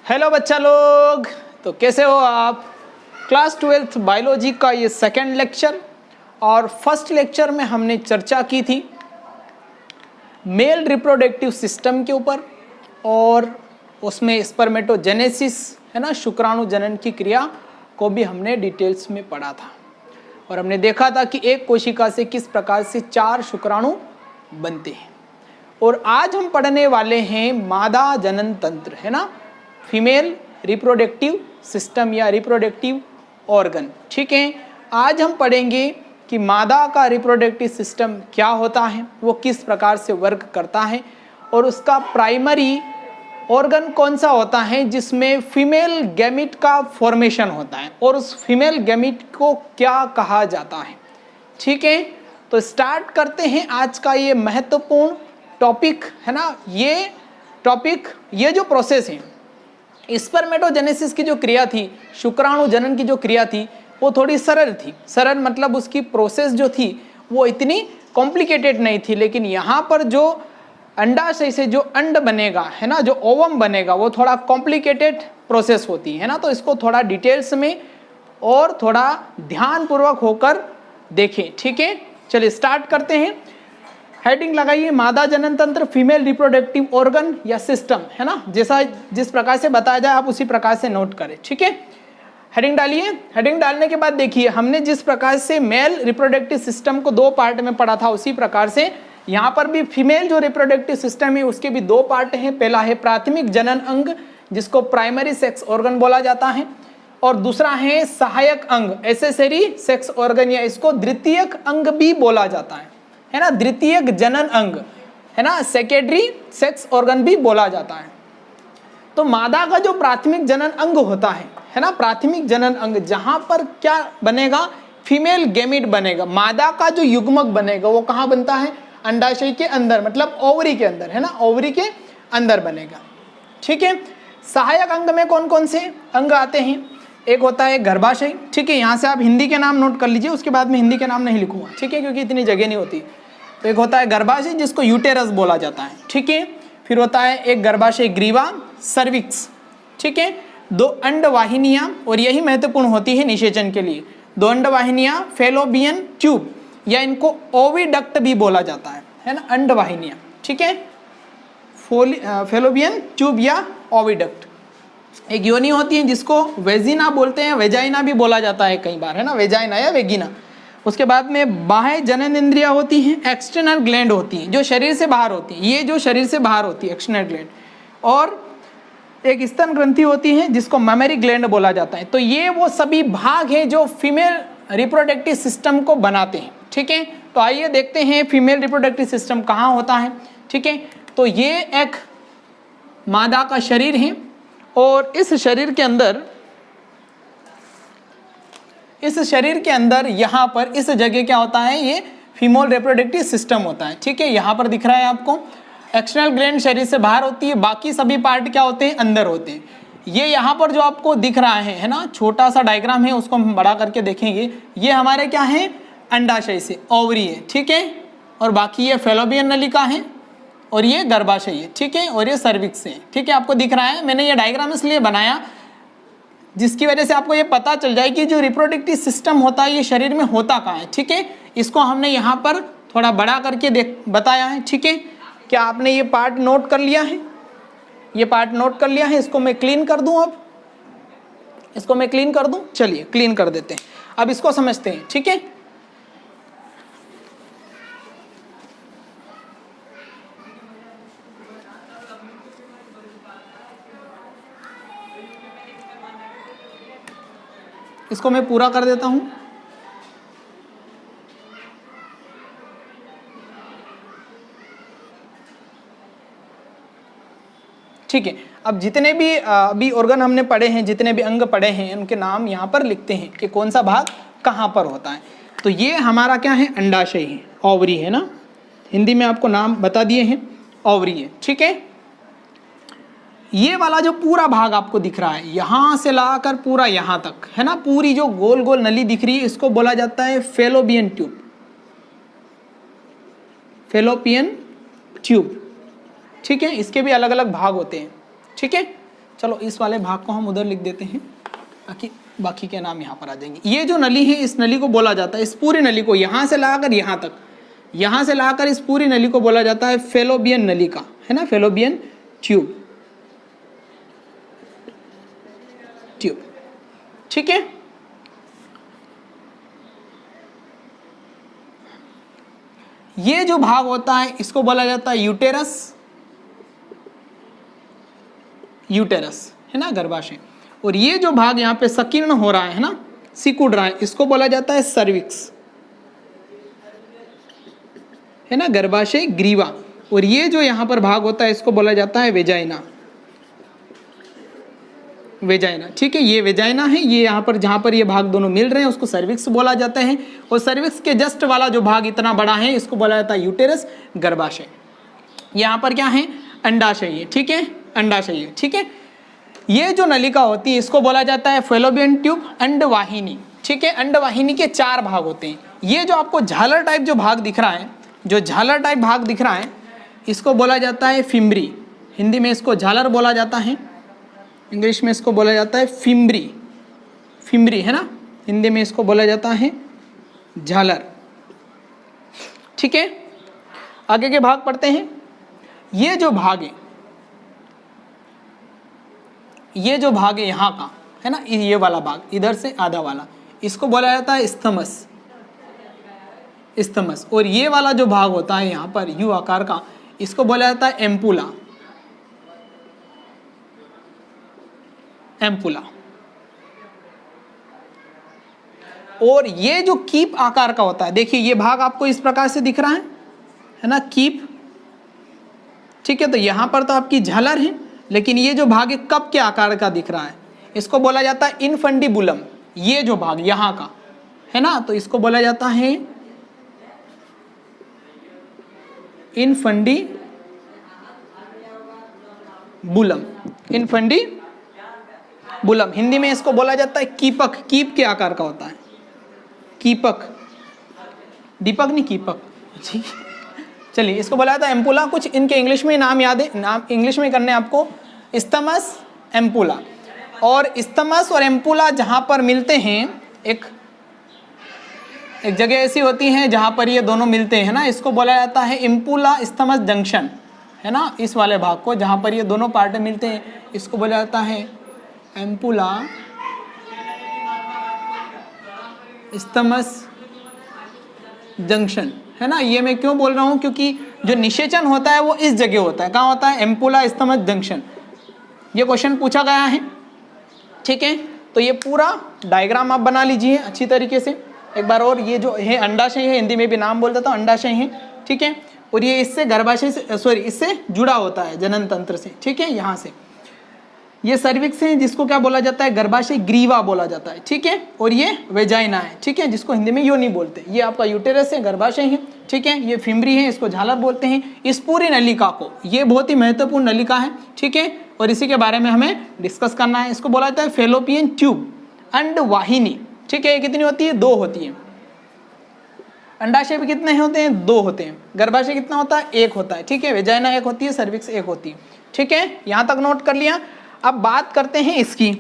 Hello बच्चा लोग, तो कैसे हो आप। क्लास 12th बायोलॉजी का ये सेकंड लेक्चर और फर्स्ट लेक्चर में हमने चर्चा की थी मेल रिप्रोडक्टिव सिस्टम के ऊपर और उसमें स्पर्मेटोजेनेसिस है ना, शुक्राणु जनन की क्रिया को भी हमने डिटेल्स में पढ़ा था और हमने देखा था कि एक कोशिका से किस प्रकार से 4 शुक्राणु बनते हैं। और आज हम पढ़ने वाले हैं मादा जनन तंत्र, है ना, फीमेल रिप्रोडक्टिव सिस्टम या रिप्रोडक्टिव ऑर्गन। ठीक है, आज हम पढ़ेंगे कि मादा का रिप्रोडक्टिव सिस्टम क्या होता है, वो किस प्रकार से वर्क करता है और उसका प्राइमरी ऑर्गन कौन सा होता है जिसमें फीमेल गैमिट का फॉर्मेशन होता है और उस फीमेल गैमिट को क्या कहा जाता है। ठीक है, तो स्टार्ट करते हैं आज का ये महत्वपूर्ण टॉपिक, है ना। ये टॉपिक, ये जो प्रोसेस है, स्पर्मेटोजेनेसिस की जो क्रिया थी, शुक्राणु जनन की जो क्रिया थी, वो थोड़ी सरल थी। सरल मतलब उसकी प्रोसेस जो थी वो इतनी कॉम्प्लिकेटेड नहीं थी, लेकिन यहाँ पर जो अंडाशय से जो अंड बनेगा, है ना, जो ओवम बनेगा, वो थोड़ा कॉम्प्लिकेटेड प्रोसेस होती है ना। तो इसको थोड़ा डिटेल्स में और थोड़ा ध्यानपूर्वक होकर देखें। ठीक है, चलिए स्टार्ट करते हैं। हेडिंग लगाइए, मादा जनन तंत्र फीमेल रिप्रोडक्टिव ऑर्गन या सिस्टम, है ना। जैसा जिस प्रकार से बताया जाए आप उसी प्रकार से नोट करें। ठीक है, हेडिंग डालिए। हेडिंग डालने के बाद देखिए, हमने जिस प्रकार से मेल रिप्रोडक्टिव सिस्टम को 2 पार्ट में पढ़ा था, उसी प्रकार से यहाँ पर भी फीमेल जो रिप्रोडक्टिव सिस्टम है उसके भी 2 पार्ट हैं। पहला है प्राथमिक जनन अंग, जिसको प्राइमरी सेक्स ऑर्गन बोला जाता है, और दूसरा है सहायक अंग, एसेसरी सेक्स ऑर्गन, या इसको द्वितीयक अंग भी बोला जाता है ना, द्वितीयक जनन अंग, है ना, सेकेंडरी सेक्स ऑर्गन भी बोला जाता है। तो मादा का जो प्राथमिक जनन अंग होता है ना, प्राथमिक जनन अंग, जहां पर क्या बनेगा, फीमेल गैमिट बनेगा। मादा का जो युग्मक बनेगा वो कहाँ बनता है, अंडाशय के अंदर, मतलब ओवरी के अंदर, है ना, ओवरी के अंदर बनेगा। ठीक है, सहायक अंग में कौन कौन से अंग आते हैं, एक होता है गर्भाशय। ठीक है, यहाँ से आप हिंदी के नाम नोट कर लीजिए, उसके बाद में हिंदी के नाम नहीं लिखूंगा, ठीक है, क्योंकि इतनी जगह नहीं होती। तो एक होता है गर्भाशय जिसको यूटेरस बोला जाता है। ठीक है, फिर होता है एक गर्भाशय ग्रीवा, सर्विक्स। ठीक है, 2 अंडवाहिनियां, और यही महत्वपूर्ण होती है निषेचन के लिए, 2 अंडवाहिनियां फेलोपियन ट्यूब, या इनको ओविडक्ट भी बोला जाता है ना, अंडवाहिनियां। ठीक है, फेलोपियन ट्यूब या ओविडक्ट। एक योनि होती है जिसको वेजिना बोलते हैं, वेजाइना भी बोला जाता है कई बार, है ना, वेजाइना या वेगिना। उसके बाद में बाह्य जनन इंद्रिया होती हैं, एक्सटर्नल ग्लैंड होती हैं जो शरीर से बाहर होती हैं, ये जो शरीर से बाहर होती है एक्सटर्नल ग्लैंड, और एक स्तन ग्रंथि होती है जिसको मेमरी ग्लैंड बोला जाता है। तो ये वो सभी भाग हैं जो फीमेल रिप्रोडक्टिव सिस्टम को बनाते हैं। ठीक है, तो आइए देखते हैं फीमेल रिप्रोडक्टिव सिस्टम कहाँ होता है। ठीक है, तो ये एक मादा का शरीर है और इस शरीर के अंदर यहाँ पर इस जगह क्या होता है, ये फीमेल रिप्रोडक्टिव सिस्टम होता है। ठीक है, यहाँ पर दिख रहा है आपको, एक्सटर्नल ग्लैंड शरीर से बाहर होती है, बाकी सभी पार्ट क्या होते हैं, अंदर होते हैं। ये यहाँ पर जो आपको दिख रहा है ना, छोटा सा डायग्राम है, उसको हम बड़ा करके देखेंगे। ये हमारे क्या है, अंडाशय से ओवरी है। ठीक है, और बाकी ये फेलोपियन नलिका है और ये गर्भाशय है। ठीक है, और ये सर्विक्स है। ठीक है, आपको दिख रहा है, मैंने ये डायग्राम इसलिए बनाया जिसकी वजह से आपको ये पता चल जाए कि जो रिप्रोडक्टिव सिस्टम होता है ये शरीर में होता कहाँ है। ठीक है, इसको हमने यहाँ पर थोड़ा बड़ा करके बताया है। ठीक है, क्या आपने ये पार्ट नोट कर लिया है, ये पार्ट नोट कर लिया है। इसको मैं क्लीन कर दूं, अब इसको मैं क्लीन कर दूं, चलिए क्लीन कर देते हैं। अब इसको समझते हैं। ठीक है, इसको मैं पूरा कर देता हूं। ठीक है, अब जितने भी अभी ऑर्गन हमने पढ़े हैं, जितने भी अंग पढ़े हैं, उनके नाम यहाँ पर लिखते हैं कि कौन सा भाग कहाँ पर होता है। तो ये हमारा क्या है, अंडाशय है, ओवरी है ना, हिंदी में आपको नाम बता दिए हैं, ओवरी है। ठीक है, ये वाला जो पूरा भाग आपको दिख रहा है, यहाँ से लाकर पूरा यहाँ तक, है ना, पूरी जो गोल गोल नली दिख रही है, इसको बोला जाता है फेलोपियन ट्यूब, फेलोपियन ट्यूब। ठीक है, इसके भी अलग अलग भाग होते हैं। ठीक है, चलो इस वाले भाग को हम उधर लिख देते हैं ताकि बाकी के नाम यहाँ पर आ जाएंगे। ये जो नली है इस नली को बोला जाता है, इस पूरी नली को यहाँ से लाकर यहाँ तक, यहाँ से लाकर इस पूरी नली को बोला जाता है फेलोपियन नली का, है ना, फेलोपियन ट्यूब, ट्यूब। ठीक है, ये जो भाग होता है इसको बोला जाता है यूटेरस, यूटेरस है ना, गर्भाशय। और ये जो भाग यहाँ पे संकीर्ण हो रहा है ना, सिकुड़ रहा है, इसको बोला जाता है सर्विक्स, है ना, गर्भाशय ग्रीवा। और ये जो यहाँ पर भाग होता है इसको बोला जाता है वेजाइना, वेजाइना। ठीक है, ये वेजाइना है, ये यहाँ पर जहाँ पर ये भाग दोनों मिल रहे हैं उसको सर्विक्स बोला जाता है। और सर्विक्स के जस्ट वाला जो भाग इतना बड़ा है इसको बोला जाता है यूटेरस, गर्भाशय। यहाँ पर क्या है, अंडाशय है। ठीक है, अंडाशय है। ठीक है, ये जो नलिका होती है इसको बोला जाता है फेलोपियन ट्यूब, अंडवाहिनी। ठीक है, अंडवाहिनी के 4 भाग होते हैं। ये जो आपको झालर टाइप जो भाग दिख रहा है, जो झालर टाइप भाग दिख रहा है इसको बोला जाता है फिम्बरी। हिंदी में इसको झालर बोला जाता है, इंग्लिश में इसको बोला जाता है फिम्बरी, फिम्बरी है ना, हिंदी में इसको बोला जाता है झालर। ठीक है, आगे के भाग पढ़ते हैं। ये जो भाग है, ये जो भाग है यहाँ का, है ना, ये वाला भाग इधर से आधा वाला, इसको बोला जाता है स्थमस, स्थमस। और ये वाला जो भाग होता है यहाँ पर यू आकार का, इसको बोला जाता है एम्पुला, एम्पुला। और ये जो कीप आकार का होता है, देखिए ये भाग आपको इस प्रकार से दिख रहा है ना, कीप। ठीक है, तो यहां पर तो आपकी झालर है, लेकिन ये जो भाग है कप के आकार का दिख रहा है, इसको बोला जाता है इनफंडिबुलम। ये जो भाग यहां का है ना, तो इसको बोला जाता है इनफंडिबुलम, इनफंडिबुलम। हिंदी में इसको बोला जाता है कीपक, कीप के आकार का होता है, कीपक, दीपक नहीं कीपक। जी चलिए, इसको बोला जाता है एम्पुला। कुछ इनके इंग्लिश में नाम याद है, नाम इंग्लिश में करने आपको, स्थमस, एम्पुला। और स्थमस और एम्पुला जहां पर मिलते हैं, एक जगह ऐसी होती है जहां पर ये दोनों मिलते हैं ना, इसको बोला जाता है एम्पुला स्थमस जंक्शन, है ना। इस वाले भाग को जहां पर ये दोनों पार्ट मिलते हैं इसको बोला जाता है एम्पुला स्थमस जंक्शन, है ना। ये मैं क्यों बोल रहा हूँ, क्योंकि जो निषेचन होता है वो इस जगह होता है। कहाँ होता है, एम्पुला स्थमस जंक्शन। ये क्वेश्चन पूछा गया है। ठीक है, तो ये पूरा डायग्राम आप बना लीजिए अच्छी तरीके से एक बार। और ये जो है अंडाशय है, हिंदी में भी नाम बोल देता हूँ अंडाशय है। ठीक है, और ये इससे गर्भाशय से, सॉरी, इससे जुड़ा होता है जनन तंत्र से। ठीक है, यहाँ से ये सर्विक्स है जिसको क्या बोला जाता है, गर्भाशय ग्रीवा बोला जाता है। ठीक है, और ये वेजाइना है। ठीक है, जिसको हिंदी में योनि बोलते हैं। ये आपका यूटेरस है, गर्भाशय है। ठीक है, ये फिम्बरी है, इसको झालर बोलते हैं। इस पूरी नलिका को, ये बहुत ही महत्वपूर्ण नलिका है। ठीक है, और इसी के बारे में हमें डिस्कस करना है। इसको बोला जाता है फेलोपियन ट्यूब, अंडवाहिनी। ठीक है, ये कितनी होती है, 2 होती है। अंडाशय भी कितने होते हैं, 2 होते हैं। गर्भाशय कितना होता है, 1 होता है। ठीक है, वेजाइना 1 होती है, सर्विक्स 1 होती है। ठीक है, यहाँ तक नोट कर लिया। अब बात करते हैं इसकी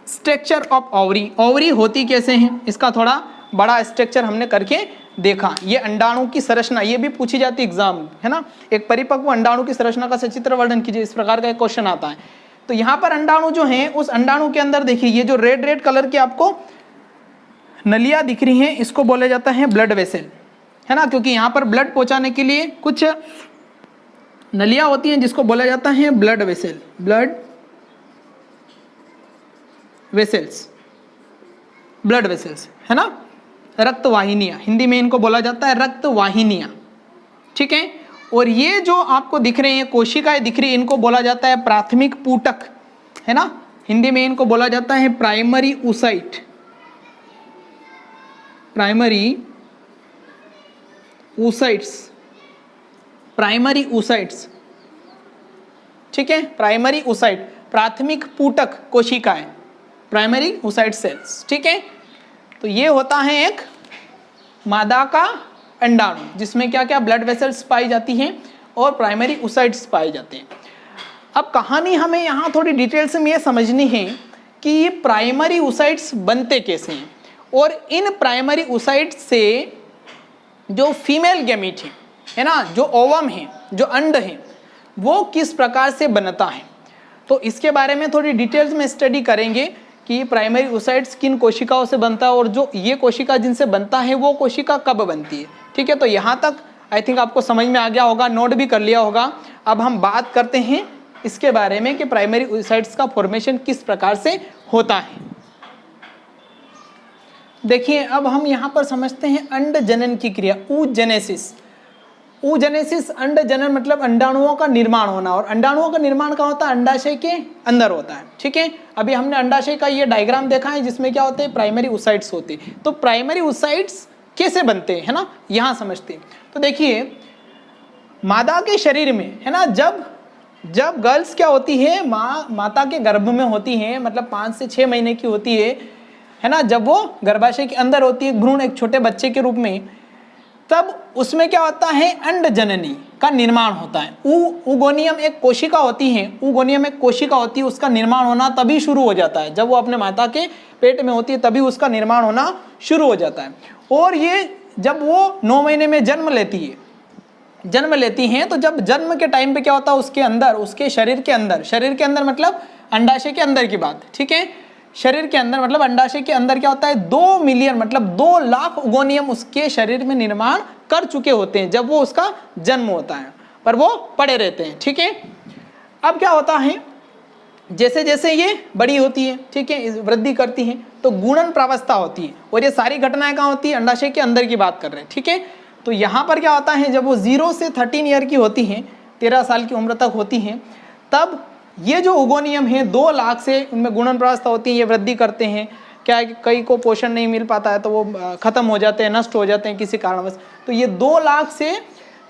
स्ट्रक्चर ऑफ ओवरी। ओवरी होती कैसे हैं, इसका थोड़ा बड़ा स्ट्रक्चर हमने करके देखा। ये अंडाणु की संरचना, ये भी पूछी जाती है एग्जाम, है ना। एक परिपक्व अंडाणु की संरचना का सचित्र वर्णन कीजिए, इस प्रकार का एक क्वेश्चन आता है। तो यहाँ पर अंडाणु जो है, उस अंडाणु के अंदर देखिए ये जो रेड रेड कलर की आपको नलियाँ दिख रही हैं, इसको बोला जाता है ब्लड वेसल, है ना। क्योंकि यहाँ पर ब्लड पहुँचाने के लिए कुछ नलियाँ होती हैं जिसको बोला जाता है blood vessel, blood vessels, blood vessels, है ना। रक्त वाहिनियाँ, हिंदी में इनको बोला जाता है रक्त वाहिनियाँ। ठीक है, और ये जो आपको दिख रहे हैं कोशिकाएं दिख रही है, इनको बोला जाता है प्राथमिक पूटक, है ना। हिंदी में इनको बोला जाता है primary oocyte, primary oocytes, primary oocytes. ठीक है, प्राइमरी ऊसाइट, प्राथमिक पूटक कोशिकाएं, प्राइमरी ऊसाइट सेल्स। ठीक है, तो ये होता है एक मादा का अंडाणु जिसमें क्या क्या ब्लड वेसल्स पाई जाती हैं और प्राइमरी ऊसाइट्स पाए जाते हैं। अब कहानी हमें यहाँ थोड़ी डिटेल से ये समझनी है कि ये प्राइमरी oocytes बनते कैसे हैं और इन प्राइमरी oocytes से जो फीमेल गैमीट है ना, जो ओवम है, जो अंड है, वो किस प्रकार से बनता है। तो इसके बारे में थोड़ी डिटेल्स में स्टडी करेंगे कि प्राइमरी oocytes किन कोशिकाओं से बनता है और जो ये कोशिका जिनसे बनता है वो कोशिका कब बनती है। ठीक है, तो यहाँ तक आई थिंक आपको समझ में आ गया होगा, नोट भी कर लिया होगा। अब हम बात करते हैं इसके बारे में कि प्राइमरी oocytes का फॉर्मेशन किस प्रकार से होता है। देखिए, अब हम यहाँ पर समझते हैं अंड जनन की क्रिया, oogenesis। oogenesis अंड जनन मतलब अंडाणुओं का निर्माण होना, और अंडाणुओं का निर्माण कहाँ होता है? अंडाशय के अंदर होता है। ठीक है, अभी हमने अंडाशय का ये डायग्राम देखा है जिसमें क्या होते हैं, प्राइमरी oocytes होते हैं। तो प्राइमरी oocytes कैसे बनते हैं, है ना, यहाँ समझते हैं। तो देखिए, मादा के शरीर में, है ना, जब गर्ल्स क्या होती है, माता के गर्भ में होती है, मतलब 5 से 6 महीने की होती है ना, जब वो गर्भाशय के अंदर होती है, भ्रूण एक छोटे बच्चे के रूप में, तब उसमें क्या होता है, अंड जननी का निर्माण होता है। oogoनियम एक कोशिका होती है, oogoनियम एक कोशिका होती है, उसका निर्माण होना तभी शुरू हो जाता है जब वो अपने माता के पेट में होती है, तभी उसका निर्माण होना शुरू हो जाता है। और ये जब वो 9 महीने में जन्म लेती हैं, तो जब जन्म के टाइम पे क्या होता है, उसके अंदर, उसके शरीर के अंदर मतलब अंडाशय के अंदर की बात, ठीक है, शरीर के अंदर मतलब अंडाशय के अंदर क्या होता है, 2 मिलियन मतलब 2 लाख oogoनियम उसके शरीर में निर्माण कर चुके होते हैं जब वो उसका जन्म होता है, पर वो पड़े रहते हैं। ठीक है, अब क्या होता है, जैसे जैसे ये बड़ी होती है, ठीक है, वृद्धि करती है, तो गुणन प्रावस्था होती है, और ये सारी घटनाएं कहाँ होती है, अंडाशय के अंदर की बात कर रहे हैं। ठीक है, तो यहाँ पर क्या होता है, जब वो 0 से 13 ईयर की होती हैं, 13 साल की उम्र तक होती हैं, तब ये जो oogoनियम है 2 लाख से उनमें गुणन प्रावस्था होती है, ये वृद्धि करते हैं। क्या है कि कई को पोषण नहीं मिल पाता है तो वो खत्म हो जाते हैं, नष्ट हो जाते हैं किसी कारणवश, तो ये 2 लाख से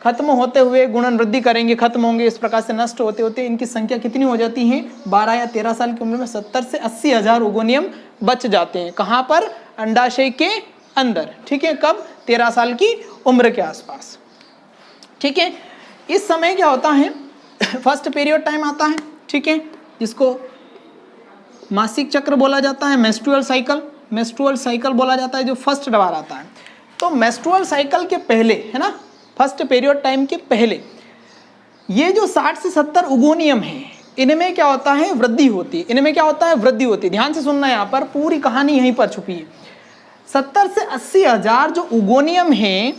खत्म होते हुए गुणन वृद्धि करेंगे, खत्म होंगे, इस प्रकार से नष्ट होते होते इनकी संख्या कितनी हो जाती है, 12 या 13 साल की उम्र में 70 से 80 हजार oogoनियम बच जाते हैं। कहाँ पर? अंडाशय के अंदर। ठीक है, कब? 13 साल की उम्र के आसपास। ठीक है, इस समय क्या होता है, फर्स्ट पीरियड टाइम आता है, ठीक है, जिसको मासिक चक्र बोला जाता है, मेंस्ट्रुअल साइकिल बोला जाता है, जो फर्स्ट बार आता है। तो मेंस्ट्रुअल साइकिल के पहले, है ना, फर्स्ट पीरियड टाइम के पहले ये जो 60 से 70 oogoनियम है, इनमें क्या होता है, वृद्धि होती है। इनमें क्या होता है, वृद्धि होती है। ध्यान से सुनना, यहाँ पर पूरी कहानी यहीं पर छुपी है। 70 से 80 हजार जो oogoनियम है,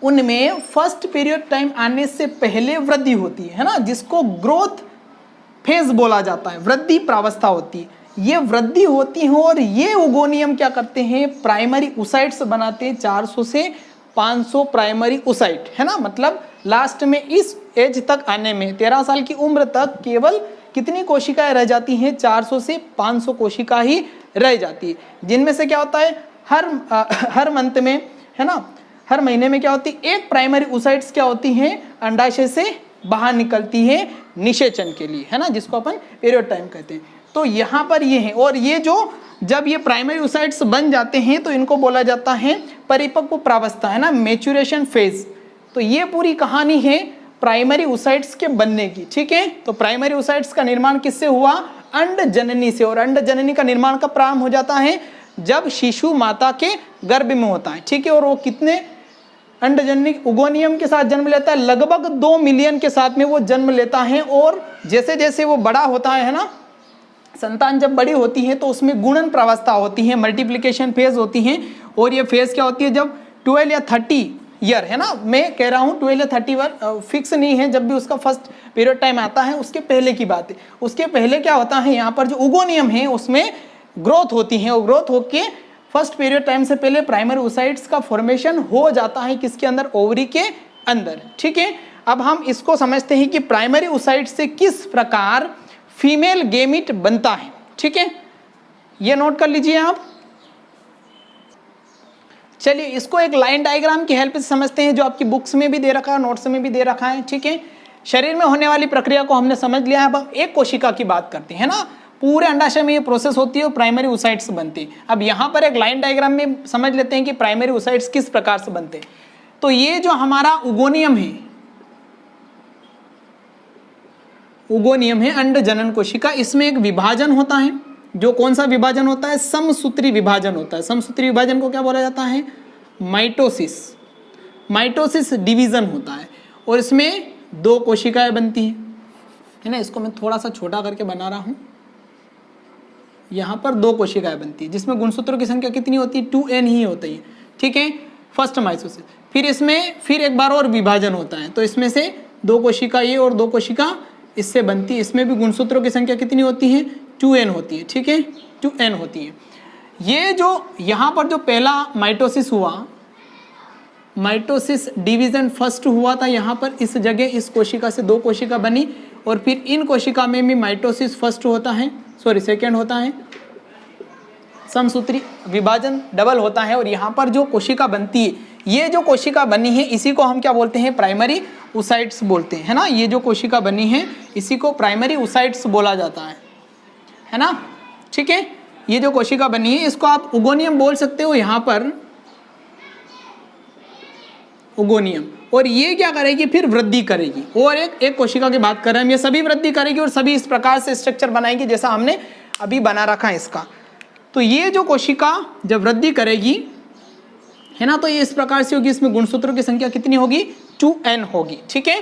उनमें फर्स्ट पीरियड टाइम आने से पहले वृद्धि होती है ना, जिसको ग्रोथ फेज बोला जाता है, वृद्धि प्रावस्था होती है। ये वृद्धि होती है और ये oogoनियम क्या करते हैं, प्राइमरी oocytes बनाते हैं। 400 से 500 प्राइमरी oocyte, है ना, मतलब लास्ट में इस एज तक आने में 13 साल की उम्र तक केवल कितनी कोशिकाएं रह जाती हैं, 400 से 500 कोशिका ही रह जाती है, जिनमें से क्या होता है, हर मंथ में, है ना, हर महीने में क्या होती है, एक प्राइमरी oocytes क्या होती हैं, अंडाशय से बाहर निकलती है निषेचन के लिए, है ना, जिसको अपन पीरियड टाइम कहते हैं। तो यहाँ पर ये है, और ये जो जब ये प्राइमरी oocytes बन जाते हैं तो इनको बोला जाता है परिपक्व प्रावस्था, है ना, मैच्योरेशन फेज। तो ये पूरी कहानी है प्राइमरी oocytes के बनने की। ठीक है, तो प्राइमरी oocytes का निर्माण किससे हुआ, अंड जननी से, और अंड जननी का निर्माण का प्रारंभ हो जाता है जब शिशु माता के गर्भ में होता है। ठीक है, और वो कितने अंडजननी oogoनियम के साथ जन्म लेता है, लगभग 2 मिलियन के साथ में वो जन्म लेता है। और जैसे जैसे वो बड़ा होता है ना, संतान जब बड़ी होती है तो उसमें गुणन प्रावस्था होती है, मल्टीप्लिकेशन फेज होती है। और ये फेज क्या होती है, जब 12 या 30 ईयर, है ना, मैं कह रहा हूँ 12 या 30 ईयर फिक्स नहीं है, जब भी उसका फर्स्ट पीरियड टाइम आता है उसके पहले की बात है। उसके पहले क्या होता है, यहाँ पर जो oogoनियम है उसमें ग्रोथ होती है, और ग्रोथ होके फर्स्ट पीरियड टाइम से पहले प्राइमरी oocytes का फॉर्मेशन हो जाता है, किसके अंदर, ओवरी के अंदर। ठीक है, अब हम इसको समझते हैं कि प्राइमरी oocytes से किस प्रकार फीमेल गेमिट बनता है। ठीक है, ये नोट कर लीजिए आप। चलिए इसको एक लाइन डायग्राम की हेल्प से समझते हैं, जो आपकी बुक्स में भी दे रखा है, नोट्स में भी दे रखा है। ठीक है, शरीर में होने वाली प्रक्रिया को हमने समझ लिया है। अब हम एक कोशिका की बात करते हैं ना, पूरे अंडाशय में ये प्रोसेस होती है और प्राइमरी oocytes बनती है। अब यहाँ पर एक लाइन डायग्राम में समझ लेते हैं कि प्राइमरी oocytes किस प्रकार से बनते हैं। तो ये जो हमारा oogoनियम है, उगोनियम है अंड जनन कोशिका। इसमें एक विभाजन होता है, जो कौन सा विभाजन होता है? समसूत्री विभाजन होता है। समसूत्री विभाजन को क्या बोला जाता है? माइटोसिस। माइटोसिस डिवीजन होता है और इसमें 2 कोशिकाएं बनती हैं, है ना। इसको मैं थोड़ा सा छोटा करके बना रहा हूं। यहाँ पर 2 कोशिकाएं बनती है जिसमें गुणसूत्रों की संख्या कितनी होती है? 2n ही होती है, ठीक है। First mitosis. फिर इसमें फिर एक बार और विभाजन होता है, तो इसमें से 2 कोशिका ये और 2 कोशिका इससे बनती है। इसमें भी गुणसूत्रों की संख्या कितनी होती है? 2n होती है, ठीक है, 2n होती है। ये जो यहाँ पर जो पहला माइटोसिस हुआ, माइटोसिस डिवीजन फर्स्ट हुआ था यहाँ पर, इस जगह इस कोशिका से 2 कोशिका बनी और फिर इन कोशिका में भी माइटोसिस फर्स्ट होता है, सॉरी सेकेंड होता है, समसूत्री विभाजन डबल होता है और यहाँ पर जो कोशिका बनती है, ये जो कोशिका बनी है इसी को हम क्या बोलते हैं? प्राइमरी ओसाइट्स बोलते हैं, है ना। ये जो कोशिका बनी है इसी को प्राइमरी ओसाइट्स बोला जाता है ना, ठीक है। ये जो कोशिका बनी है इसको आप उगोनियम बोल सकते हो यहाँ पर, उगोनियम। और ये क्या करेगी? फिर वृद्धि करेगी और एक कोशिका की बात कर रहे हैं हम, ये सभी वृद्धि करेगी और सभी इस प्रकार से स्ट्रक्चर बनाएगी जैसा हमने अभी बना रखा है इसका। तो ये जो कोशिका जब वृद्धि करेगी, है ना, तो ये इस प्रकार से होगी। इसमें गुणसूत्रों की संख्या कितनी होगी? 2n होगी, ठीक है।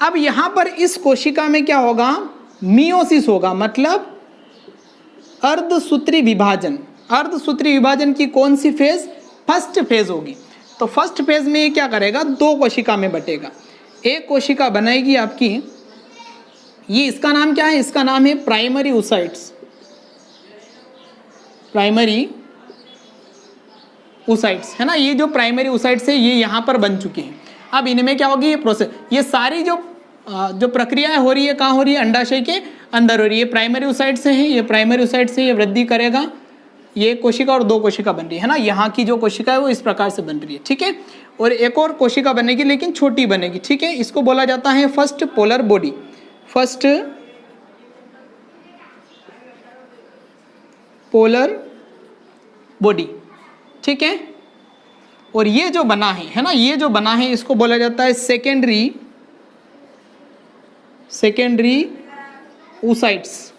अब यहाँ पर इस कोशिका में क्या होगा? मियोसिस होगा, मतलब अर्धसूत्री विभाजन। अर्धसूत्री विभाजन की कौन सी फेज? फर्स्ट फेज होगी। तो फर्स्ट फेज में ये क्या करेगा? 2 कोशिका में बटेगा। एक कोशिका बनाएगी आपकी, ये इसका नाम क्या है? इसका नाम है प्राइमरी ओसाइट्स। प्राइमरी ओसाइट्स, है ना। ये जो प्राइमरी ओसाइट्स है ये यहाँ पर बन चुके हैं। अब इनमें क्या होगी? ये प्रोसेस, ये सारी जो प्रक्रियाएं हो रही है कहाँ हो रही है? अंडाशय के अंदर हो रही है। प्राइमरी ओसाइट से है, ये प्राइमरी ओसाइट से ये वृद्धि करेगा, ये कोशिका और 2 कोशिका बन रही है ना। यहाँ की जो कोशिका है वो इस प्रकार से बन रही है, ठीक है। और एक और कोशिका बनेगी लेकिन छोटी बनेगी, ठीक है। इसको बोला जाता है first polar body. First polar body, ठीक है। और ये जो बना है ना, ये जो बना है इसको बोला जाता है सेकेंडरी ओसाइट्स,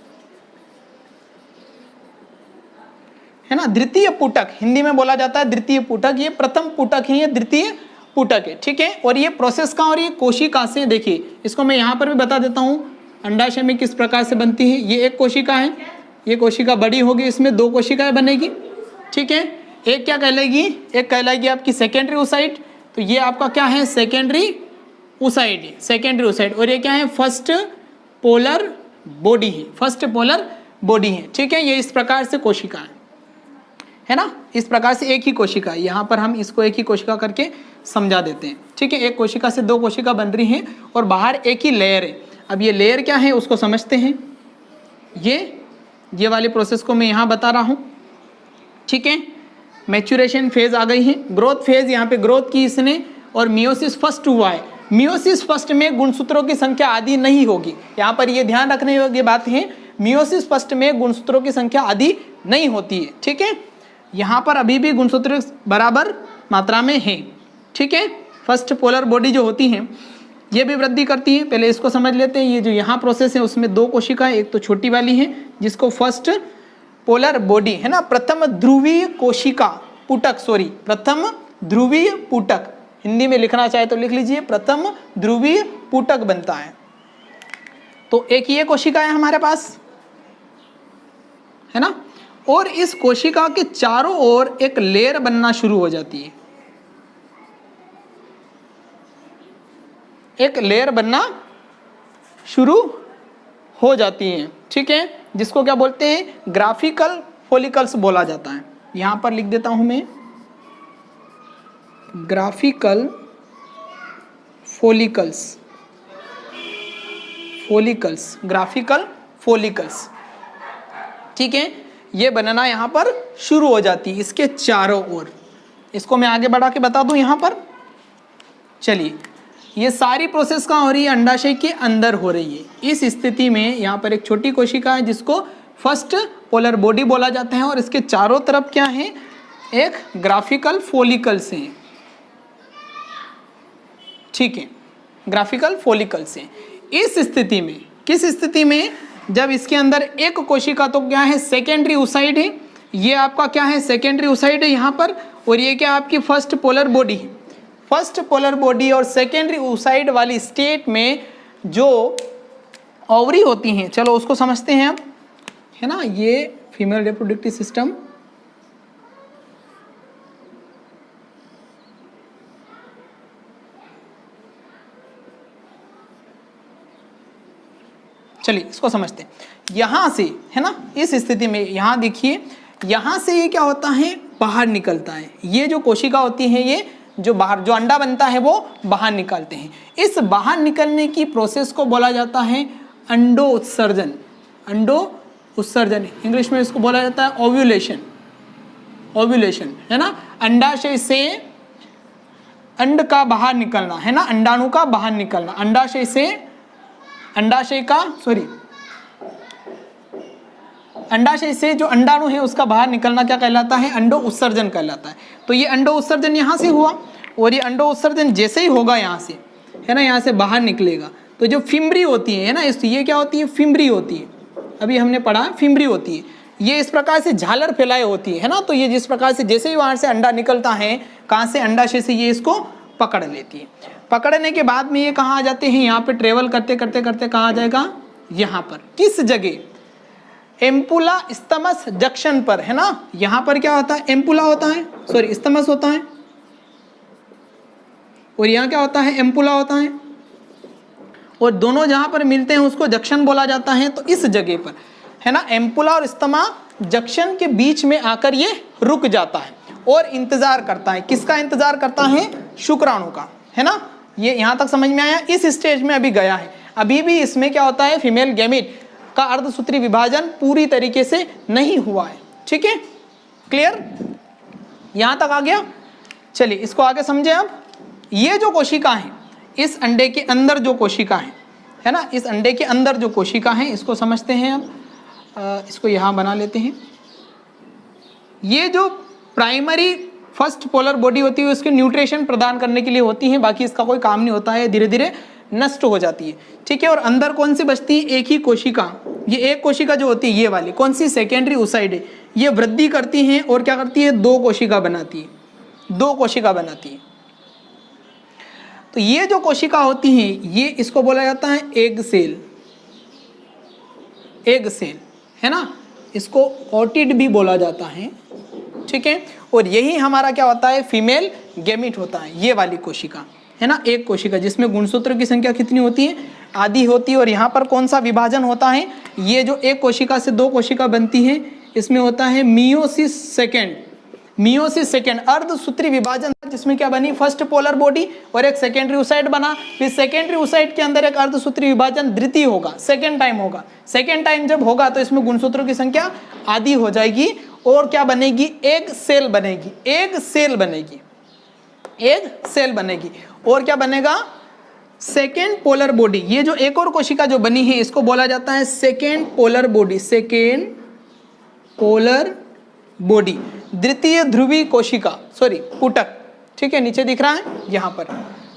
है ना। द्वितीय पुटक हिंदी में बोला जाता है, द्वितीय पुटक। ये प्रथम पुटक है, ये द्वितीय पुटक है, ठीक है। और ये प्रोसेस कहाँ हो रही है? कोशिका से। देखिए इसको मैं यहाँ पर भी बता देता हूँ अंडाशय में किस प्रकार से बनती है। ये एक कोशिका है, ये कोशिका बड़ी होगी, इसमें 2 कोशिकाएं बनेगी, ठीक है। एक क्या कहलाएगी? एक कहलाएगी आपकी सेकेंडरी ओसाइट। तो ये आपका क्या है? सेकेंडरी ओसाइट है, सेकेंडरी ओसाइट। और ये क्या है? फर्स्ट पोलर बॉडी है, फर्स्ट पोलर बॉडी है, ठीक है। ये इस प्रकार से कोशिका है ना, इस प्रकार से एक ही कोशिका है। यहाँ पर हम इसको एक ही कोशिका करके समझा देते हैं, ठीक है। एक कोशिका से 2 कोशिका बन रही हैं और बाहर एक ही लेयर है। अब ये लेयर क्या है उसको समझते हैं। ये वाली प्रोसेस को मैं यहाँ बता रहा हूँ, ठीक है। मैच्योरेशन फेज आ गई है, ग्रोथ फेज, यहाँ पे ग्रोथ की इसने, और मियोसिस फर्स्ट हुआ है। मियोसिस फर्स्ट में गुणसूत्रों की संख्या आदि नहीं होगी। यहाँ पर ये ध्यान रखने योग्य बात है, मियोसिस फर्स्ट में गुणसूत्रों की संख्या आदि नहीं होती है, ठीक है। यहाँ पर अभी भी गुणसूत्र बराबर मात्रा में है, ठीक है। फर्स्ट पोलर बॉडी जो होती हैं ये भी वृद्धि करती है। पहले इसको समझ लेते हैं। ये जो यहाँ प्रोसेस है उसमें 2 कोशिकाएं, एक तो छोटी वाली है जिसको फर्स्ट पोलर बॉडी, है ना, प्रथम ध्रुवीय कोशिका पुटक, सॉरी प्रथम ध्रुवीय पुटक, हिंदी में लिखना चाहे तो लिख लीजिए, प्रथम ध्रुवीय पुटक बनता है। तो एक ये कोशिका है हमारे पास, है ना। और इस कोशिका के चारों ओर एक लेयर बनना शुरू हो जाती है, एक लेयर बनना शुरू हो जाती है, ठीक है। जिसको क्या बोलते हैं? ग्राफिकल फॉलिकल्स बोला जाता है। यहां पर लिख देता हूं मैं, graphical follicles, follicles, graphical follicles, ठीक है। ये बनना यहां पर शुरू हो जाती है इसके चारों ओर। इसको मैं आगे बढ़ा के बता दूं यहां पर। चलिए, ये सारी प्रोसेस कहाँ हो रही है? अंडाशय के अंदर हो रही है। इस स्थिति में यहाँ पर एक छोटी कोशिका है जिसको फर्स्ट पोलर बॉडी बोला जाता है और इसके चारों तरफ क्या है? एक ग्राफिकल फॉलिकल्स हैं, ठीक है, ग्राफिकल फॉलिकल्स हैं। इस स्थिति में किस स्थिति में? जब इसके अंदर एक कोशिका तो क्या है, सेकेंडरी ओसाइड है, ये आपका क्या है, सेकेंडरी ओसाइड है यहाँ पर, और ये क्या आपकी फर्स्ट पोलर बॉडी है। फर्स्ट पोलर बॉडी और सेकेंडरी ओसाइड वाली स्टेट में जो ओवरी होती हैं, चलो उसको समझते हैं अब, है ना। ये फीमेल रिप्रोडक्टिव सिस्टम, चलिए इसको समझते हैं। यहां से, है ना, इस स्थिति में यहां देखिए, यहां से ये क्या होता है, बाहर निकलता है। ये जो कोशिका होती है, ये जो बाहर जो अंडा बनता है वो बाहर निकालते हैं। इस बाहर निकलने की प्रोसेस को बोला जाता है अंडो उत्सर्जन। अंडो उत्सर्जन, इंग्लिश में इसको बोला जाता है ओव्यूलेशन। ओव्यूलेशन, है ना, अंडाशय से अंड का बाहर निकलना, है ना, अंडाणु का बाहर निकलना। अंडाशय से अंडाशय से जो अंडाणु है उसका बाहर निकलना क्या कहलाता है, अंडो उत्सर्जन कहलाता है। तो ये अंडो उत्सर्जन यहाँ से हुआ, और ये अंडो उत्सर्जन जैसे ही होगा यहाँ से, है ना, यहाँ से बाहर निकलेगा तो जो फिम्बरी होती है ना, ये क्या होती है, फिम्बरी होती है, अभी हमने पढ़ा फिम्बरी होती है। ये इस प्रकार से झालर फैलाए होती है ना, तो ये जिस प्रकार से जैसे ही वहाँ से अंडा निकलता है, कहाँ से, अंडाशय से, ये इसको पकड़ लेती है। पकड़ने के बाद में ये कहाँ आ जाते हैं, यहाँ पे ट्रेवल करते करते करते कहाँ आ जाएगा, यहाँ पर, किस जगह, एम्पुला स्तमस जंक्शन पर, है ना। यहाँ पर क्या होता है, एम्पुला होता है, सॉरी स्तमस होता है, और यहाँ क्या होता है, एम्पुला होता है, और दोनों जहाँ पर मिलते हैं उसको जंक्शन बोला जाता है। तो इस जगह पर, है ना, एम्पुला और स्टमा जंक्शन के बीच में आकर ये रुक जाता है और इंतजार करता है। किसका इंतजार करता है, शुक्राणु का, है ना। ये यहाँ तक समझ में आया। इस स्टेज में अभी गया है, अभी भी इसमें क्या होता है, फीमेल गैमेट का अर्धसूत्री विभाजन पूरी तरीके से नहीं हुआ है। ठीक है, क्लियर, यहां तक आ गया। चलिए इसको आगे समझे। अब ये जो कोशिका है, इस अंडे के अंदर जो कोशिका है ना, इस अंडे के अंदर जो कोशिका है, इसको समझते हैं। अब इसको यहां बना लेते हैं। ये जो प्राइमरी फर्स्ट पोलर बॉडी होती है उसके न्यूट्रिशन प्रदान करने के लिए होती है, बाकी इसका कोई काम नहीं होता है, धीरे धीरे नष्ट हो जाती है। ठीक है, और अंदर कौन सी बचती है, एक ही कोशिका। ये एक कोशिका जो होती है, ये वाली कौन सी, सेकेंडरी ओसाइड है, ये वृद्धि करती है और क्या करती है, दो कोशिका बनाती है, दो कोशिका बनाती है। तो ये जो कोशिका होती है, ये इसको बोला जाता है एग सेल। एग सेल, है ना, इसको ओटिड भी बोला जाता है। ठीक है, और यही हमारा क्या होता है, फीमेल गैमीट होता है, ये वाली कोशिका, है ना, एक कोशिका जिसमें गुणसूत्र की संख्या कितनी होती है, आधी होती है। और यहाँ पर कौन सा विभाजन होता है, ये जो एक कोशिका से दो कोशिका बनती है, इसमें होता है मियोसिस सेकेंड। मियोसिस सेकेंड अर्धसूत्री विभाजन, जिसमें क्या बनी, फर्स्ट पोलर बॉडी और एक सेकेंडरी ओसाइड बना। फिर सेकेंडरी ओसाइड के अंदर एक अर्धसूत्री विभाजन द्वितीय होगा, सेकेंड टाइम होगा। सेकेंड टाइम जब होगा तो इसमें गुणसूत्रों की संख्या आधी हो जाएगी और क्या बनेगी, एग सेल बनेगी। एग सेल बनेगी, एग सेल बनेगी। और क्या बनेगा, सेकेंड पोलर बॉडी। ये जो एक और कोशिका जो बनी है इसको बोला जाता है second polar body. Second polar body, द्वितीय ध्रुवी कोशिका, सॉरी पुटक। ठीक है, नीचे दिख रहा है यहाँ पर।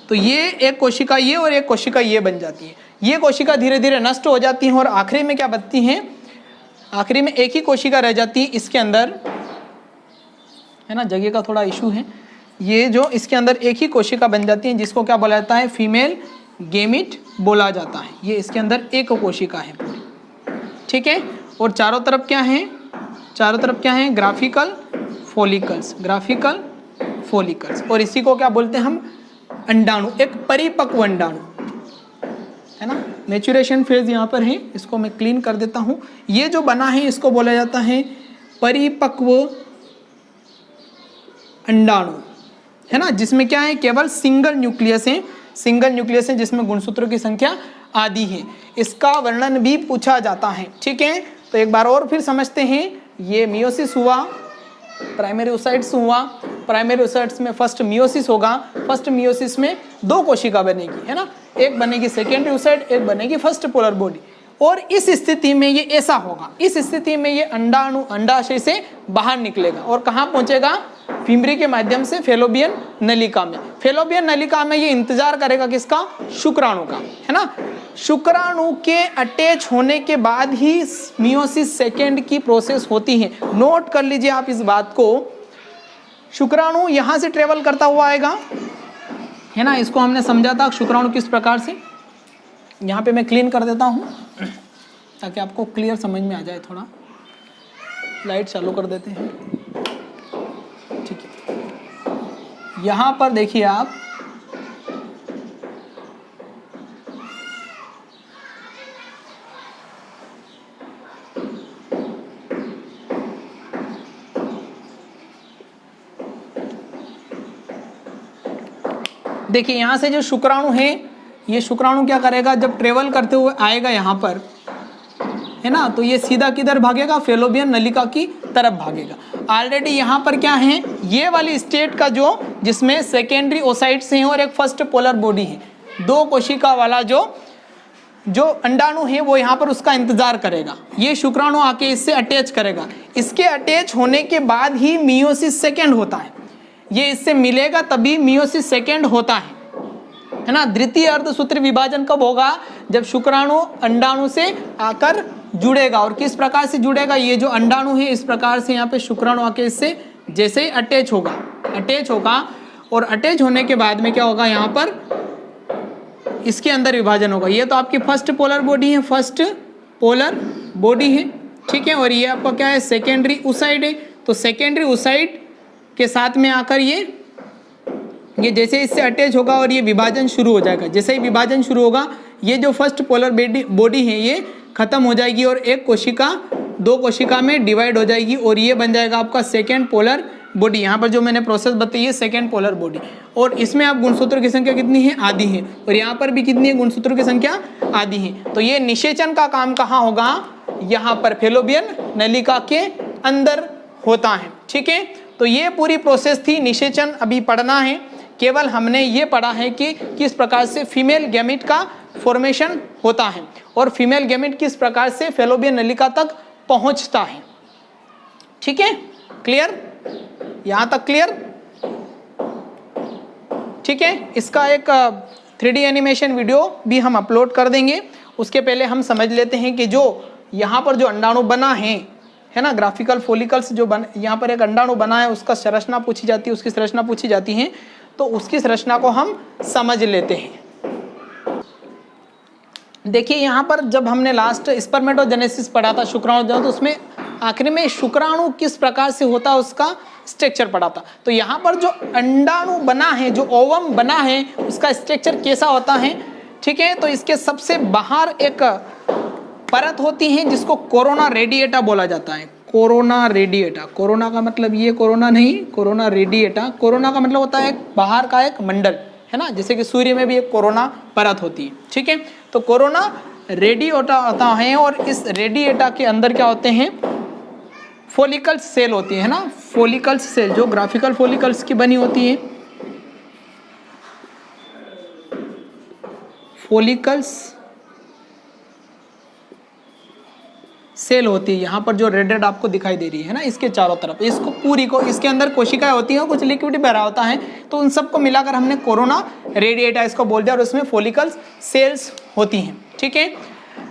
तो ये एक कोशिका ये और एक कोशिका ये बन जाती है। ये कोशिका धीरे धीरे नष्ट हो जाती है और आखिरी में क्या बनती है, आखिरी में एक ही कोशिका रह जाती है इसके अंदर, है ना, जगह का थोड़ा इशू है। ये जो इसके अंदर एक ही कोशिका बन जाती है जिसको क्या बोला जाता है, फीमेल गैमीट बोला जाता है। ये इसके अंदर एक कोशिका है पूरी। ठीक है, और चारों तरफ क्या है, चारों तरफ क्या है, ग्राफिकल फॉलिकल्स, ग्राफिकल फॉलिकल्स। और इसी को क्या बोलते हैं हम, अंडाणु, एक परिपक्व अंडाणु, है ना। मैच्योरेशन फेज यहाँ पर है, इसको मैं क्लीन कर देता हूँ। ये जो बना है इसको बोला जाता है परिपक्व अंडाणु, है ना, जिसमें क्या है, केवल सिंगल न्यूक्लियस है, सिंगल न्यूक्लियस है जिसमें गुणसूत्रों की संख्या आधी है। इसका वर्णन भी पूछा जाता है। ठीक है, तो एक बार और फिर समझते हैं। ये मियोसिस हुआ, प्राइमरी ओसाइट्स हुआ, प्राइमरी ओसाइट्स में फर्स्ट मियोसिस होगा। फर्स्ट मियोसिस में दो कोशिका बनेगी, है ना, एक बनेगी सेकेंडरी ओसाइट, एक बनेगी फर्स्ट पोलर बॉडी। और इस स्थिति में ये ऐसा होगा, इस स्थिति में ये अंडाणु अंडाशय से बाहर निकलेगा और कहाँ पहुंचेगा, फिमरी के माध्यम से फेलोपियन नलिका में। फेलोपियन नलिका में ये इंतजार करेगा किसका? शुक्राणु का, है ना। शुक्राणु के अटैच होने के बाद ही मियोसिस सेकेंड की प्रोसेस होती है। नोट कर लीजिए आप इस बात को। शुक्राणु यहां से ट्रेवल करता हुआ आएगा, है ना। इसको हमने समझा था शुक्राणु किस प्रकार से। यहाँ पे मैं क्लीन कर देता हूँ ताकि आपको क्लियर समझ में आ जाए। थोड़ा लाइट चालू कर देते हैं, ठीक है। यहाँ पर देखिए आप, देखिए यहाँ से जो शुक्राणु है, ये शुक्राणु क्या करेगा, जब ट्रेवल करते हुए आएगा यहाँ पर, है ना, तो ये सीधा किधर भागेगा? फेलोपियन नलिका की तरफ भागेगा। ऑलरेडी यहाँ पर क्या है, ये वाली स्टेट का जो जिसमें सेकेंडरी ओसाइट्स हैं और एक फर्स्ट पोलर बॉडी है, दो कोशिका वाला जो अंडाणु है वो यहाँ पर उसका इंतजार करेगा। ये शुक्राणु आके इससे अटैच करेगा। इसके अटैच होने के बाद ही मियोसिस सेकेंड होता है। ये इससे मिलेगा तभी मियोसिस सेकेंड होता है ना। द्वितीय अर्धसूत्री विभाजन कब होगा? जब शुक्राणु अंडाणु से आकर जुड़ेगा। और किस प्रकार से जुड़ेगा? ये जो अंडाणु है इस प्रकार से यहाँ पे शुक्राणु आके इससे जैसे ही अटैच होगा और अटैच होने के बाद में क्या होगा, यहाँ पर इसके अंदर विभाजन होगा। ये तो आपकी फर्स्ट पोलर बॉडी है, फर्स्ट पोलर बॉडी है, ठीक है। और ये आपका क्या है? सेकेंडरी ओसाइड है। तो सेकेंडरी ओसाइड के साथ में आकर ये जैसे इससे अटैच होगा और ये विभाजन शुरू हो जाएगा। जैसे ही विभाजन शुरू होगा, ये जो फर्स्ट पोलर बॉडी है ये खत्म हो जाएगी और एक कोशिका दो कोशिका में डिवाइड हो जाएगी और ये बन जाएगा आपका सेकेंड पोलर बॉडी। यहाँ पर जो मैंने प्रोसेस बताई है सेकेंड पोलर बॉडी। और इसमें आप गुणसूत्रों की संख्या कितनी है? आधी है। और यहाँ पर भी कितनी है? गुणसूत्रों की संख्या आधी है। तो ये निषेचन का काम कहाँ होगा? यहाँ पर फेलोपियन नलिका के अंदर होता है, ठीक है। तो ये पूरी प्रोसेस थी। निषेचन अभी पढ़ना है। केवल हमने ये पढ़ा है कि किस प्रकार से फीमेल गैमेट का फॉर्मेशन होता है और फीमेल गैमेट किस प्रकार से फेलोपियन नलिका तक पहुंचता है, ठीक है। क्लियर? यहां तक क्लियर? ठीक है। इसका एक 3D एनिमेशन वीडियो भी हम अपलोड कर देंगे। उसके पहले हम समझ लेते हैं कि जो यहाँ पर जो अंडाणु बना है ना, ग्राफिकल फॉलिकल्स जो यहाँ पर एक अंडाणु बना है, उसका संरचना पूछी जाती है, उसकी संरचना पूछी जाती है, तो उसकी संरचना को हम समझ लेते हैं। देखिए यहाँ पर जब हमने लास्ट स्पर्मेटोजेनेसिस पढ़ा था, शुक्राणु, तो उसमें आखिर में शुक्राणु किस प्रकार से होता है उसका स्ट्रक्चर पढ़ा था। तो यहाँ पर जो अंडाणु बना है, जो ओवम बना है, उसका स्ट्रक्चर कैसा होता है, ठीक है। तो इसके सबसे बाहर एक परत होती है जिसको कोरोना रेडिएटा बोला जाता है। कोरोना रेडिएटा, कोरोना का मतलब ये कोरोना नहीं, कोरोना रेडिएटा। कोरोना का मतलब होता है बाहर का एक मंडल, है ना, जैसे कि सूर्य में भी एक कोरोना परत होती है, ठीक है। तो कोरोना रेडिएटा होता है और इस रेडिएटा के अंदर क्या होते हैं? फॉलिकल्स सेल होती है ना, फॉलिकल्स सेल जो ग्राफिकल फॉलिकल्स की बनी होती है, फॉलिकल्स सेल होती है। यहाँ पर जो रेड आपको दिखाई दे रही है ना, इसके चारों तरफ, इसको पूरी को, इसके अंदर कोशिकाएं होती हैं और कुछ लिक्विड भरा होता है, तो उन सबको मिलाकर हमने कोरोना रेडिएटा इसको बोल दिया और उसमें फॉलिकल्स सेल्स होती हैं, ठीक है।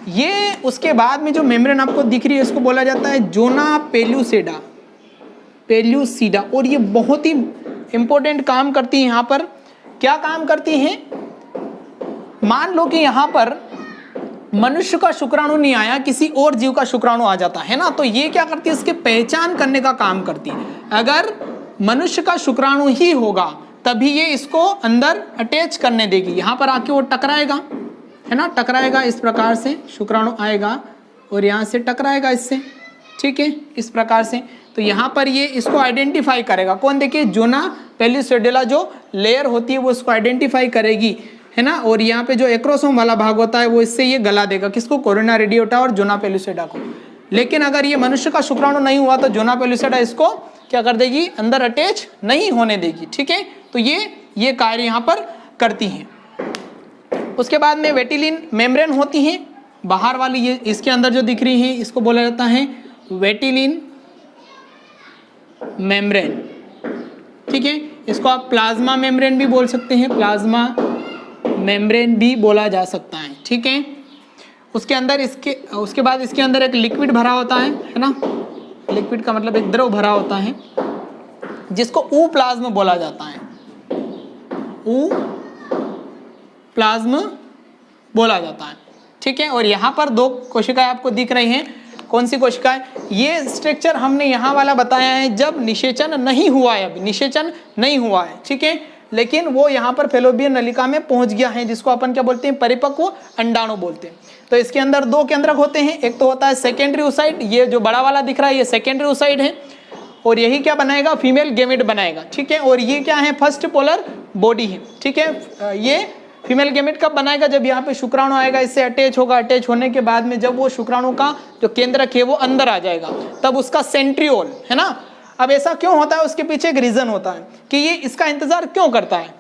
ये उसके बाद में जो मेम्ब्रेन आपको दिख रही है इसको बोला जाता है जोना पेल्यूसिडा, पेल्यूसिडा। और ये बहुत ही इंपॉर्टेंट काम करती है। यहाँ पर क्या काम करती हैं? मान लो कि यहाँ पर मनुष्य का शुक्राणु नहीं आया, किसी और जीव का शुक्राणु आ जाता है ना, तो ये क्या करती है? इसके पहचान करने का काम करती है। अगर मनुष्य का शुक्राणु ही होगा तभी ये इसको अंदर अटैच करने देगी। यहाँ पर आके वो टकराएगा, है ना, टकराएगा इस प्रकार से, शुक्राणु आएगा और यहाँ से टकराएगा इससे, ठीक है, इस प्रकार से। तो यहाँ पर ये इसको आइडेंटिफाई करेगा। कौन? देखिए, जोना पेल्यूसिडा जो लेयर होती है वो इसको आइडेंटिफाई करेगी, है ना। और यहाँ पे जो एक्रोसोम वाला भाग होता है वो इससे ये गला देगा, किसको? कोरोना रेडिएटा और जोना पेल्यूसिडा को। लेकिन अगर ये मनुष्य का शुक्राणु नहीं हुआ तो जोना पेल्यूसिडा इसको क्या कर देगी? अंदर अटैच नहीं होने देगी, ठीक है। तो ये कार्य यहाँ पर करती हैं। उसके बाद में वेटिलिन मेम्ब्रेन होती हैं बाहर वाली, ये इसके अंदर जो दिख रही है इसको बोला जाता है वेटिलिन मेम्ब्रेन, ठीक है। इसको आप प्लाज्मा मेम्ब्रेन भी बोल सकते हैं, प्लाज्मा मेम्ब्रेन भी बोला जा सकता है, ठीक है। उसके बाद इसके अंदर एक लिक्विड भरा होता है ना, लिक्विड का मतलब एक द्रव भरा होता है जिसको ऊ प्लाज्म बोला जाता है, ऊ प्लाज्म बोला जाता है, ठीक है। और यहाँ पर 2 कोशिकाएं आपको दिख रही हैं। कौन सी कोशिकाएं? ये स्ट्रक्चर हमने यहाँ वाला बताया है जब निषेचन नहीं हुआ है, अभी निषेचन नहीं हुआ है, ठीक है, लेकिन वो यहाँ पर फेलोपियन नलिका में पहुंच गया है, जिसको अपन क्या बोलते हैं, परिपक्व अंडाणु बोलते हैं। तो इसके अंदर 2 केंद्रक होते हैं, एक तो होता है सेकेंडरी oocyte, ये जो बड़ा वाला दिख रहा है ये सेकेंडरी oocyte है, और यही क्या बनाएगा, फीमेल गेमेट बनाएगा, ठीक है। और ये क्या है, फर्स्ट पोलर बॉडी है, ठीक है। ये फीमेल गेमेट कब बनाएगा, जब यहाँ पे शुक्राणु आएगा, इससे अटैच होगा, अटैच होने के बाद में जब वो शुक्राणु का जो केंद्रक है वो अंदर आ जाएगा, तब उसका सेंट्रियोल है ना। अब ऐसा क्यों होता है, उसके पीछे एक रीजन होता है कि ये इसका इंतजार क्यों करता है।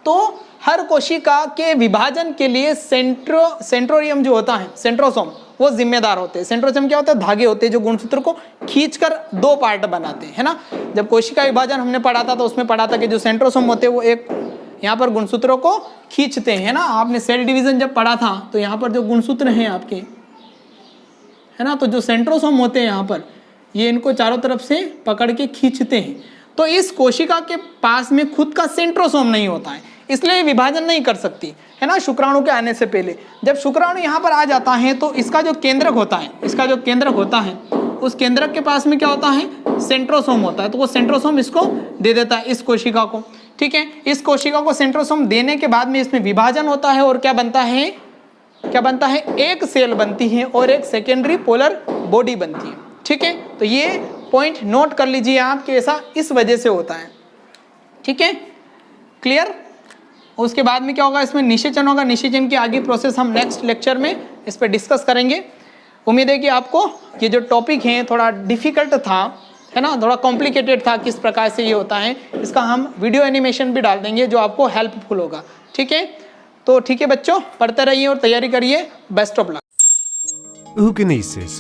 तो हर कोशिका के विभाजन के लिए सेंट्रोरियम जो होता है, सेंट्रोसोम, वो जिम्मेदार होते हैं। सेंट्रोसोम क्या होता है, धागे होते हैं जो गुणसूत्र को खींचकर 2 पार्ट बनाते हैं, है ना। जब कोशिका विभाजन हमने पढ़ा था तो उसमें पढ़ा था कि जो सेंट्रोसोम होते हैं वो एक यहाँ पर गुणसूत्रों को खींचते हैं ना। आपने सेल डिवीजन जब पढ़ा था तो यहाँ पर जो गुणसूत्र हैं आपके, है ना, तो जो सेंट्रोसोम होते हैं यहाँ पर, ये इनको चारों तरफ से पकड़ के खींचते हैं। तो इस कोशिका के पास में खुद का सेंट्रोसोम नहीं होता है, इसलिए विभाजन नहीं कर सकती, है ना, शुक्राणु के आने से पहले। जब शुक्राणु यहाँ पर आ जाता है तो इसका जो केंद्रक होता है, उस केंद्रक के पास में क्या होता है, सेंट्रोसोम होता है। तो वो सेंट्रोसोम इसको दे देता है, इस कोशिका को, ठीक है। इस कोशिका को सेंट्रोसोम देने के बाद में इसमें विभाजन होता है और क्या बनता है, एक सेल बनती है और एक सेकेंडरी पोलर बॉडी बनती है, ठीक है। तो ये पॉइंट नोट कर लीजिए आप कि ऐसा इस वजह से होता है, ठीक है, क्लियर। उसके बाद में क्या होगा, इसमें निषेचन होगा। निषेचन की आगे प्रोसेस हम नेक्स्ट लेक्चर में इस पर डिस्कस करेंगे। उम्मीद है कि आपको ये जो टॉपिक है थोड़ा डिफिकल्ट था, है ना, थोड़ा कॉम्प्लिकेटेड था, किस प्रकार से ये होता है, इसका हम वीडियो एनिमेशन भी डाल देंगे जो आपको हेल्पफुल होगा, ठीक है। तो ठीक है बच्चों, पढ़ते रहिए और तैयारी करिए। Best of luck. Oogonesis,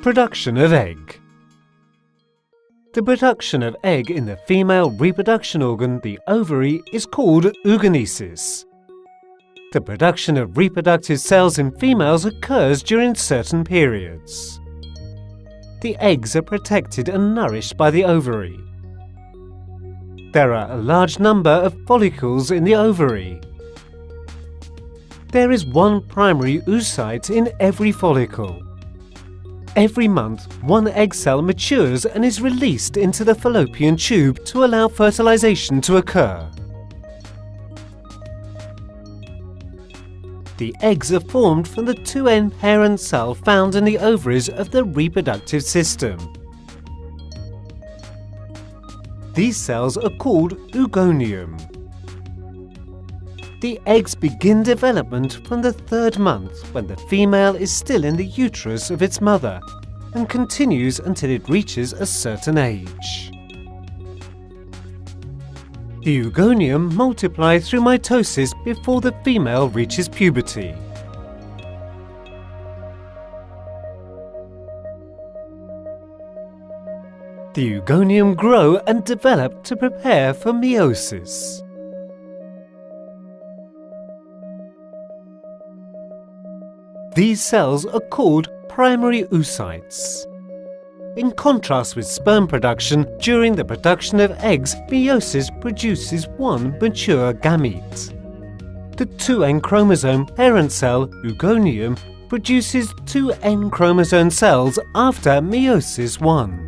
production of egg. The production of egg in the female reproduction organ, the ovary, is called oogonesis. The production of reproductive cells in females occurs during certain periods. The eggs are protected and nourished by the ovary. There are a large number of follicles in the ovary. There is one primary oocyte in every follicle. Every month, one egg cell matures and is released into the fallopian tube to allow fertilization to occur. The eggs are formed from the 2N parent cell found in the ovaries of the reproductive system. These cells are called oogonium. The eggs begin development from the 3rd month when the female is still in the uterus of its mother and continues until it reaches a certain age. The oogonium multiply through mitosis before the female reaches puberty. The oogonium grow and develop to prepare for meiosis. These cells are called primary oocytes. In contrast with sperm production, during the production of eggs, meiosis produces one mature gamete. The 2N chromosome parent cell, oogonium, produces 2N chromosome cells after meiosis 1.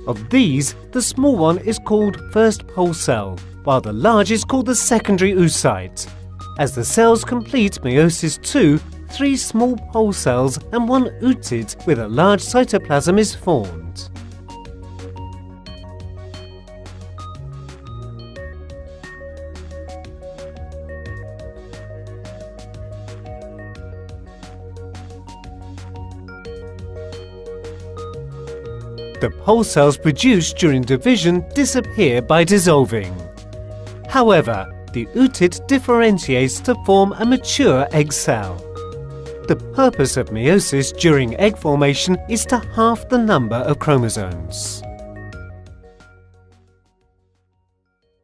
Of these, the small one is called first pole cell, while the large is called the secondary oocyte. As the cells complete meiosis 2, 3 small pole cells and 1 ootid with a large cytoplasm is formed. The pole cells produced during division disappear by dissolving. However, the ootid differentiates to form a mature egg cell. The purpose of meiosis during egg formation is to halve the number of chromosomes.